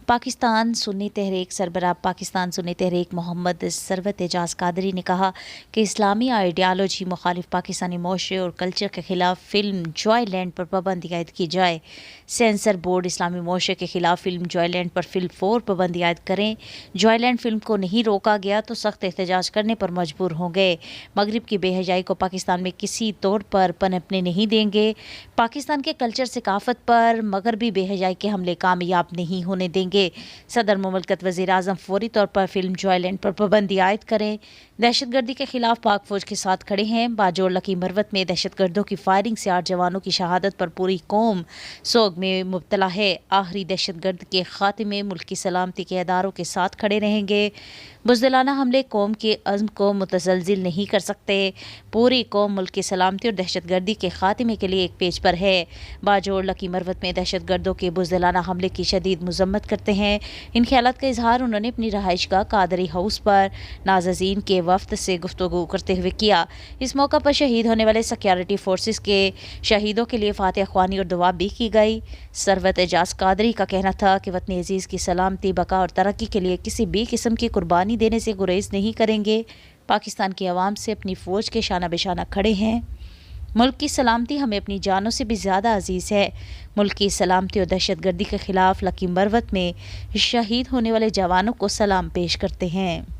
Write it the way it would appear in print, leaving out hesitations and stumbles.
पाकिस्तान सुन्नी तहरीक सरबराह पाकिस्तान सुन्नी तहरीक मोहम्मद सरवत एजाज कादरी ने कहा कि इस्लामी आइडियालॉजी मुखालिफ पाकिस्तानी माशरे और कल्चर के खिलाफ फिल्म जॉयलैंड पर पाबंदी आयद की जाए। सेंसर बोर्ड इस्लामी माशरे के खिलाफ फिल्म जॉयलैंड पर फिल्म 4 पाबंदी आयद करें। जॉयलैंड फिल्म को नहीं रोका गया तो सख्त एहतजाज करने पर मजबूर होंगे। मगरिब की बेहजाई को पाकिस्तान में किसी तौर पर पनपने नहीं देंगे। पाकिस्तान के कल्चर सकाफत पर मगरबी बेहजाई के हमले कामयाब नहीं होने देंगे। सदर मुमलकत वज़ीर आज़म फौरी तौर पर फिल्म जॉयलैंड पर पाबंदी आयद करें। दहशतगर्दी के खिलाफ पाक फौज के साथ खड़े हैं। बाजोड़ लकी मरवत में दहशतगर्दों की फायरिंग से 8 जवानों की शहादत पर पूरी कौम सोग में मुब्तला है। आखिरी दहशतगर्द के खात्मे मुल्क की सलामती के इदारों के साथ खड़े रहेंगे। बुज़दिलाना हमले कौम के अज़्म को मुतज़लज़िल नहीं कर सकते। पूरी कौम मुल्क की सलामती और दहशतगर्दी के खात्मे के लिए एक पेज पर है। बाजोड़ लकी मरवत में दहशतगर्दों के बुज़दिलाना हमले की शदीद मज़म्मत करते हैं। इन ख्यालात का इजहार उन्होंने अपनी रहाइशगाह कादरी हाउस पर नाज़रीन के वफ्द से गुफ्तगू करते हुए किया। इस मौका पर शहीद होने वाले सिक्योरिटी फोर्सेस के शहीदों के लिए फातिहा ख्वानी और दुआ भी की गई। सरवत एजाज कादरी का कहना था कि वतन अजीज़ की सलामती, बका और तरक्की के लिए किसी भी किस्म की कुर्बानी देने से गुरेज नहीं करेंगे। पाकिस्तान की आवाम से अपनी फ़ौज के शाना बेशाना खड़े हैं। मुल्क की सलामती हमें अपनी जानों से भी ज़्यादा अजीज़ है। मुल्क की सलामती और दहशतगर्दी के खिलाफ लकी मरवत में शहीद होने वाले जवानों को सलाम पेश करते हैं।